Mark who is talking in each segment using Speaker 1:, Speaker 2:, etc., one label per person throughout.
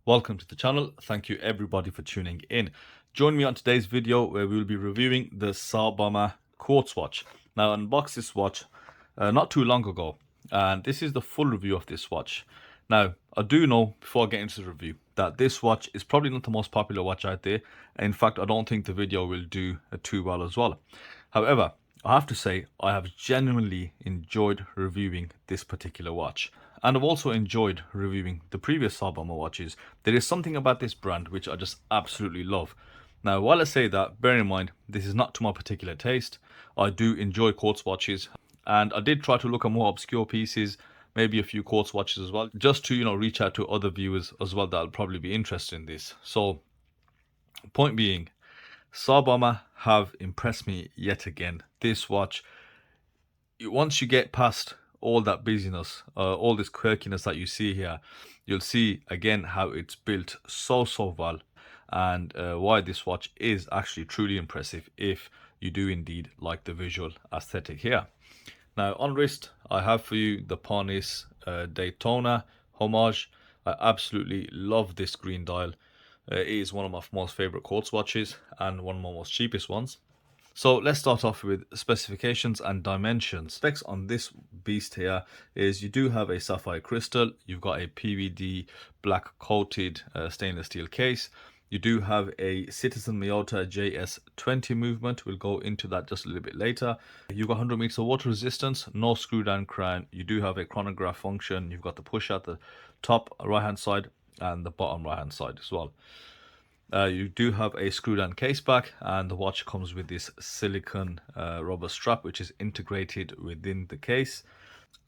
Speaker 1: Welcome to the channel. Thank you everybody for tuning in. Join me on today's video where we will be reviewing the Tsar Bomba quartz watch. Now I unboxed this watch not too long ago, and this is the full review of this watch. Now I do know before I get into the review that this watch is probably not the most popular watch out there. In fact, I don't think the video will do too well as well. However, I have to say I have genuinely enjoyed reviewing this particular watch. And I've also enjoyed reviewing the previous Tsar Bomba watches. There is something about this brand which I just absolutely love. Now, while I say that, bear in mind, this is not to my particular taste. I do enjoy quartz watches, and I did try to look at more obscure pieces, maybe a few quartz watches as well, just to, reach out to other viewers as well that'll probably be interested in this. So, point being, Tsar Bomba have impressed me yet again. This watch, once you get past all that busyness, all this quirkiness that you see here, you'll see again how it's built so well, and why this watch is actually truly impressive if you do indeed like the visual aesthetic here. Now on wrist, I have for you the Parnis Daytona Homage. I absolutely love this green dial. It is one of my most favorite quartz watches and one of my most cheapest ones. So let's start off with specifications and dimensions. Specs on this beast here is you do have a sapphire crystal, you've got a PVD black coated stainless steel case, you do have a Citizen Miyota JS20 movement, we'll go into that just a little bit later. You've got 100 meters of water resistance, no screw down crown, you do have a chronograph function, you've got the push at the top right hand side and the bottom right hand side as well. You do have a screw down case back, and the watch comes with this silicone rubber strap which is integrated within the case.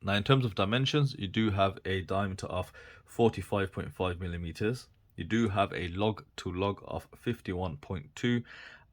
Speaker 1: Now in terms of dimensions, you do have a diameter of 45.5 millimeters. You do have a lug to lug of 51.2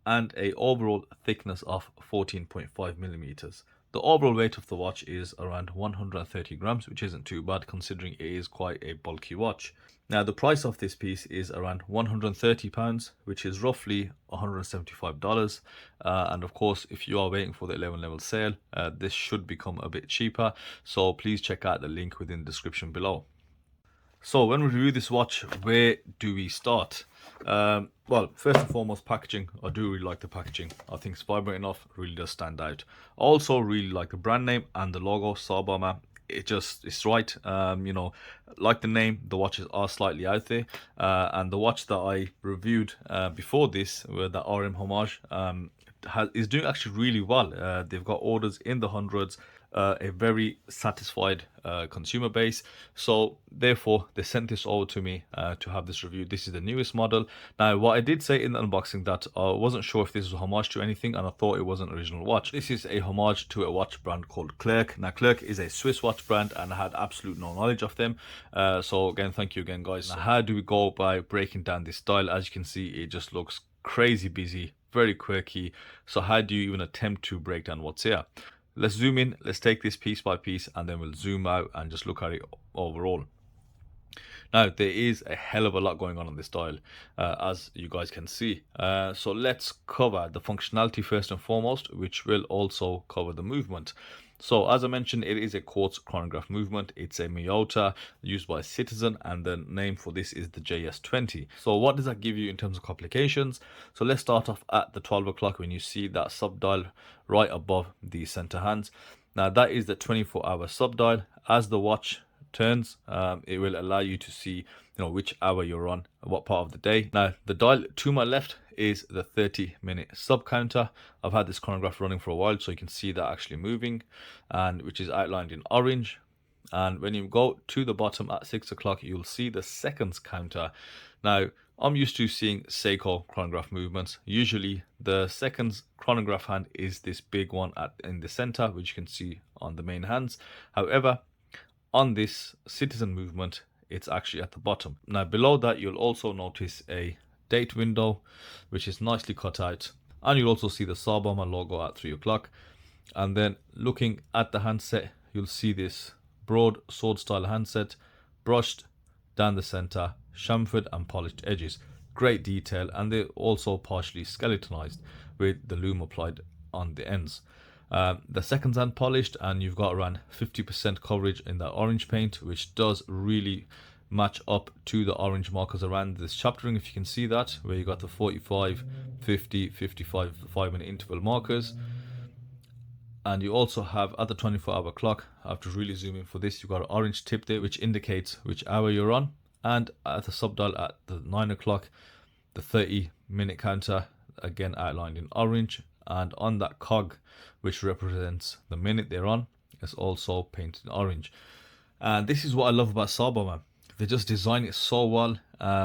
Speaker 1: and a overall thickness of 14.5 millimeters. The overall weight of the watch is around 130 grams, which isn't too bad considering it is quite a bulky watch. Now the price of this piece is around £130, which is roughly $175. And of course, if you are waiting for the 11 level sale, this should become a bit cheaper. So please check out the link within the description below. So when we review this watch, where do we start? Well, first and foremost, packaging. I do really like the packaging. I think it's vibrant enough, really does stand out. I also really like the brand name and the logo, Tsar Bomba. It's right. Like the name, the watches are slightly out there. And the watch that I reviewed before this, the RM Homage, is doing actually really well. They've got orders in the hundreds. A very satisfied consumer base, so therefore they sent this over to me to have this review. This is the newest model. Now what I did say in the unboxing that I wasn't sure if this was a homage to anything, and I thought it was an original watch. This is a homage to a watch brand called CLERC. Now CLERC is a Swiss watch brand and I had absolute no knowledge of them, so again, thank you again guys. Now, how do we go by breaking down this style? As you can see, it just looks crazy busy, very quirky. So how do you even attempt to break down what's here? Let's zoom in, let's take this piece by piece, and then we'll zoom out and just look at it overall. Now, there is a hell of a lot going on this dial, as you guys can see. So let's cover the functionality first and foremost, which will also cover the movement. So as I mentioned, it is a quartz chronograph movement. It's a Miyota used by Citizen, and the name for this is the JS20. So what does that give you in terms of complications? So let's start off at the 12 o'clock when you see that sub dial right above the center hands. Now that is the 24-hour sub dial. As the watch turns, it will allow you to see which hour you're on, what part of the day. Now the dial to my left is the 30-minute sub counter. I've had this chronograph running for a while, so you can see that actually moving, and which is outlined in orange. And when you go to the bottom at 6 o'clock, you'll see the seconds counter. Now I'm used to seeing Seiko chronograph movements. Usually the seconds chronograph hand is this big one in the center, which you can see on the main hands. However, on this Citizen movement, it's actually at the bottom. Now below that, you'll also notice a date window, which is nicely cut out, and you'll also see the Tsar Bomba logo at 3 o'clock. And then looking at the handset, you'll see this broad sword style handset, brushed down the center, chamfered and polished edges. Great detail, and they're also partially skeletonized with the Lume applied on the ends. The seconds hand polished, and you've got around 50% coverage in that orange paint, which does really match up to the orange markers around this chapter ring, if you can see that, where you got the 45, 50, 55 5-minute interval markers. And you also have at the 24-hour clock, I have to really zoom in for this, you've got an orange tip there which indicates which hour you're on, and at the subdial at the 9 o'clock, the 30-minute counter, again outlined in orange, and on that cog which represents the minute they're on, is also painted in orange. And this is what I love about Tsar Bomba. They just design it so well.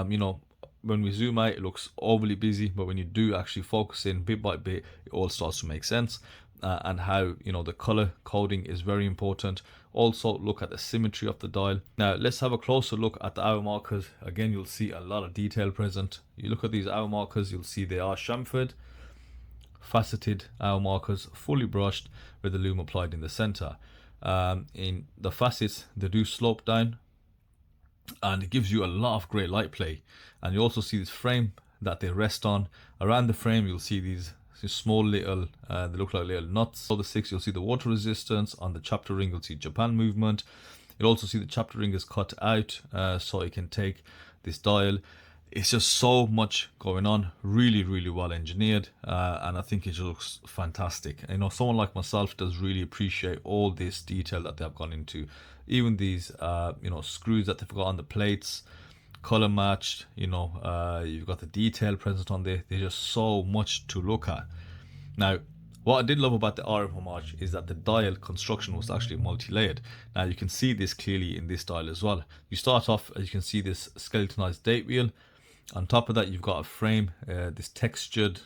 Speaker 1: You know, when we zoom out, it looks overly busy, but when you do actually focus in bit by bit, it all starts to make sense. And how, you know, the color coding is very important. Also look at the symmetry of the dial. Now let's have a closer look at the hour markers. Again, you'll see a lot of detail present. You look at these hour markers, you'll see they are chamfered, faceted hour markers, fully brushed with the lume applied in the center. In the facets, they do slope down, and it gives you a lot of great light play. And you also see this frame that they rest on. Around the frame, you'll see these small little, they look like little nuts. So the 6, you'll see the water resistance. On the chapter ring, you'll see Japan movement. You'll also see the chapter ring is cut out, so it can take this dial. It's just so much going on, really well engineered, and I think it looks fantastic. You know, someone like myself does really appreciate all this detail that they've gone into. Even these you know, screws that they've got on the plates, color matched, you know, you've got the detail present on there. There's just so much to look at. Now, what I did love about the RM Homage is that the dial construction was actually multi-layered. Now you can see this clearly in this dial as well. You start off, as you can see, this skeletonized date wheel. On top of that, you've got a frame, this textured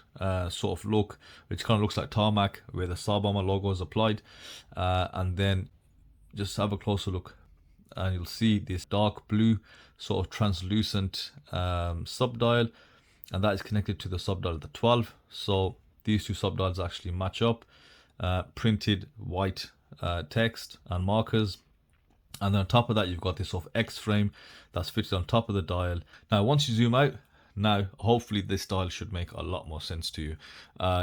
Speaker 1: sort of look, which kind of looks like tarmac, where the Tsar Bomba logo is applied. And then just have a closer look, and you'll see this dark blue sort of translucent subdial, and that is connected to the subdial of the 12. So these two subdials actually match up. Printed white text and markers. And then on top of that, you've got this sort of X frame that's fitted on top of the dial. Now, once you zoom out, now hopefully this dial should make a lot more sense to you.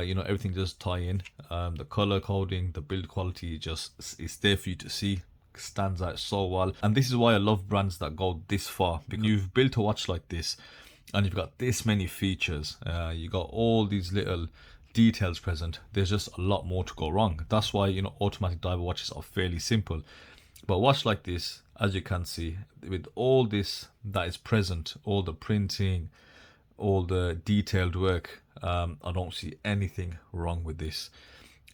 Speaker 1: You know, everything does tie in. The color coding, the build quality, just is there for you to see. Stands out so well. And this is why I love brands that go this far, because you've built a watch like this and you've got this many features. You got all these little details present. There's just a lot more to go wrong. That's why, you know, automatic diver watches are fairly simple. But a watch like this, as you can see, with all this that is present, all the printing, all the detailed work, I don't see anything wrong with this.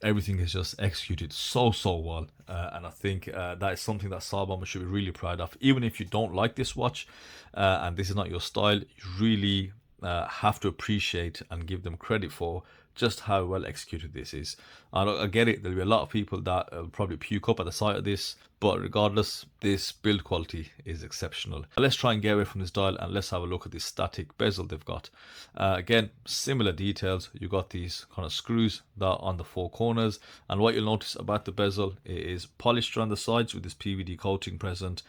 Speaker 1: Everything is just executed so well, and I think that is something that Tsar Bomba should be really proud of. Even if you don't like this watch and this is not your style, you really have to appreciate and give them credit for just how well executed this is. I get it, there'll be a lot of people that will probably puke up at the sight of this, but regardless, this build quality is exceptional. Let's try and get away from this dial and let's have a look at this static bezel they've got. Again, similar details. You've got these kind of screws that are on the 4 corners, and what you'll notice about the bezel, it is polished around the sides with this PVD coating present,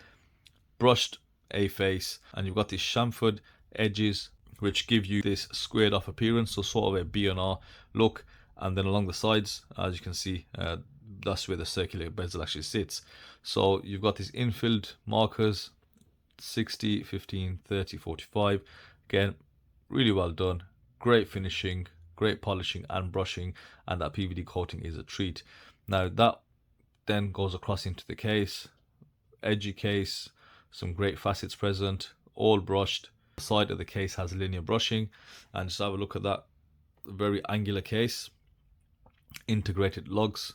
Speaker 1: brushed A face, and you've got these chamfered edges which give you this squared off appearance, so sort of a B&R look. And then along the sides, as you can see, that's where the circular bezel actually sits. So you've got these infilled markers, 60, 15, 30, 45. Again, really well done, great finishing, great polishing and brushing, and that PVD coating is a treat. Now that then goes across into the case, edgy case, some great facets present, all brushed. The side of the case has linear brushing, and just have a look at that, very angular case, integrated lugs.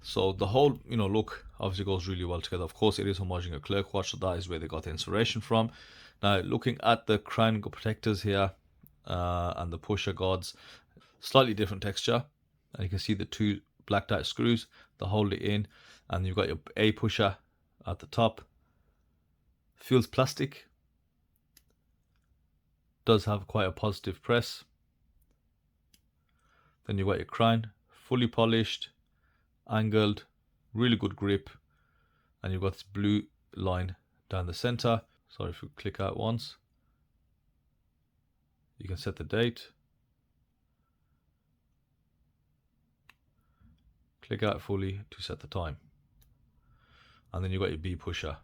Speaker 1: So the whole, you know, look obviously goes really well together. Of course, it is homaging a CLERC watch, so that is where they got the inspiration from. Now, looking at the crown protectors here and the pusher guards, slightly different texture, and you can see the 2 blacked out screws that hold it in, and you've got your A pusher at the top. Feels plastic. Does have quite a positive press. Then you've got your crown, fully polished, angled, really good grip, and you've got this blue line down the center. So if you click out once, you can set the date. Click out fully to set the time. And then you've got your B pusher.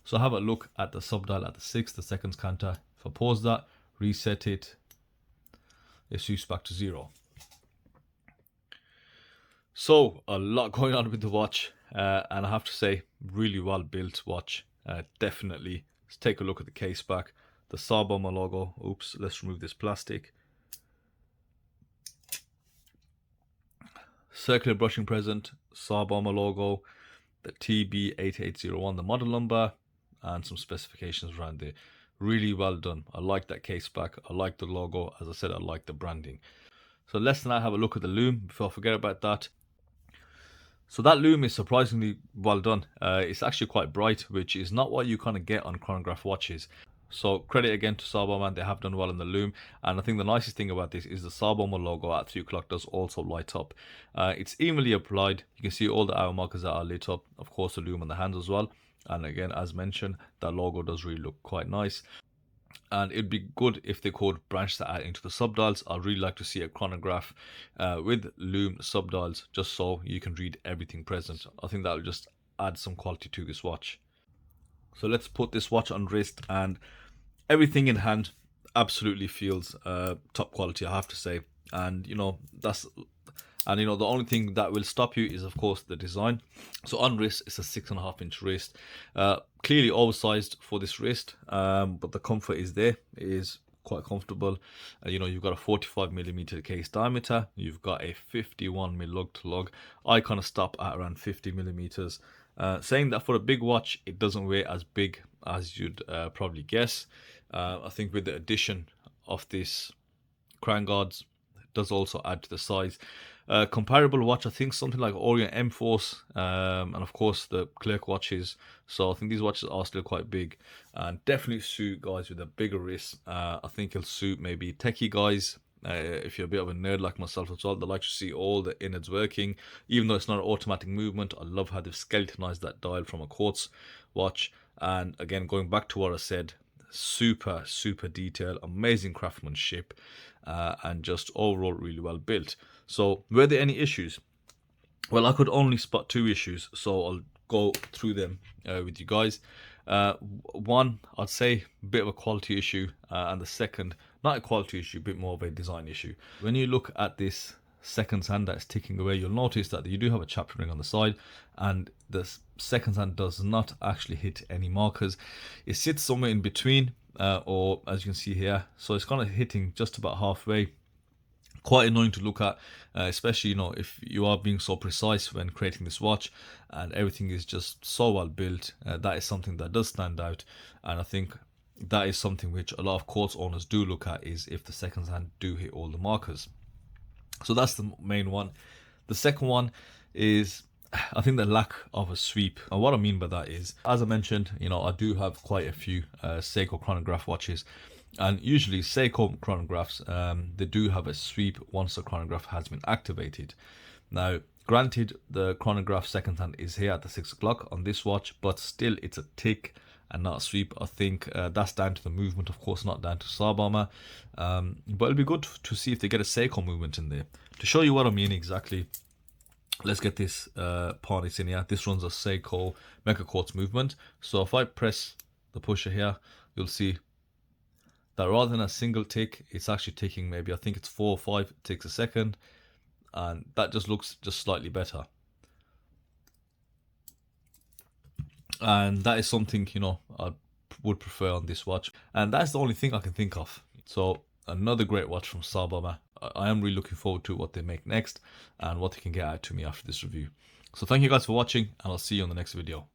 Speaker 1: So have a look at the subdial at the 6, the seconds counter. If I pause that, reset it, it swoops back to 0. So a lot going on with the watch, and I have to say, really well built watch. Definitely. Let's take a look at the case back. The Tsar Bomba logo. Oops, let's remove this plastic. Circular brushing present, Tsar Bomba logo, the TB8801, the model number, and some specifications around there. Really well done. I like that case back. I like the logo. As I said, I like the branding. So let's now have a look at the Lume before I forget about that. So that Lume is surprisingly well done. It's actually quite bright, which is not what you kind of get on chronograph watches. So credit again to Tsar Bomba, they have done well in the Lume. And I think the nicest thing about this is the Tsar Bomba logo at 3 o'clock does also light up. It's evenly applied. You can see all the hour markers that are lit up. Of course, the Lume on the hands as well. And again, as mentioned, that logo does really look quite nice. And it'd be good if they could branch that out into the subdials. I'd really like to see a chronograph with Lume subdials, just so you can read everything present. I think that'll just add some quality to this watch. So let's put this watch on wrist, and everything in hand absolutely feels top quality, I have to say. And you know, the only thing that will stop you is of course the design. So on wrist, it's a 6.5-inch wrist, clearly oversized for this wrist, but the comfort is there. It is quite comfortable. You know, you've got a 45mm case diameter, you've got a 51mm lug to lug. I kind of stop at around 50mm. Saying that, for a big watch, it doesn't weigh as big as you'd probably guess. I think with the addition of this crown guards, it does also add to the size. Comparable watch, I think something like Orient M-Force, and of course the CLERC watches. So I think these watches are still quite big, and definitely suit guys with a bigger wrist. I think it'll suit maybe techie guys, if you're a bit of a nerd like myself as well, they like to see all the innards working. Even though it's not an automatic movement, I love how they've skeletonized that dial from a quartz watch. And again, going back to what I said, super detail, amazing craftsmanship, and just overall really well built. So were there any issues? Well, I could only spot 2 issues, so I'll go through them with you guys. One, I'd say a bit of a quality issue, and the second, not a quality issue, a bit more of a design issue. When you look at this seconds hand that's ticking away, you'll notice that you do have a chapter ring on the side, and the seconds hand does not actually hit any markers. It sits somewhere in between, or as you can see here, so it's kind of hitting just about halfway. Quite annoying to look at, especially, you know, if you are being so precise when creating this watch and everything is just so well built. That is something that does stand out, and I think that is something which a lot of quartz owners do look at, is if the seconds hand do hit all the markers. So that's the main one. The second one is, I think, the lack of a sweep. And what I mean by that is, as I mentioned, you know, I do have quite a few Seiko chronograph watches. And usually Seiko chronographs, they do have a sweep once the chronograph has been activated. Now, granted, the chronograph second hand is here at the 6 o'clock on this watch, but still it's a tick and not a sweep. I think that's down to the movement, of course, not down to Tsar Bomba. But it'll be good to see if they get a Seiko movement in there. To show you what I mean exactly, let's get this harness in here. This runs a Seiko Mega Quartz movement. So if I press the pusher here, you'll see that rather than a single tick, it's actually ticking maybe, I think it's 4 or 5 ticks a second, and that just looks just slightly better. And that is something, you know, I would prefer on this watch, and that's the only thing I can think of. So another great watch from Tsar Bomba. I am really looking forward to what they make next and what they can get out to me after this review. So thank you guys for watching, and I'll see you on the next video.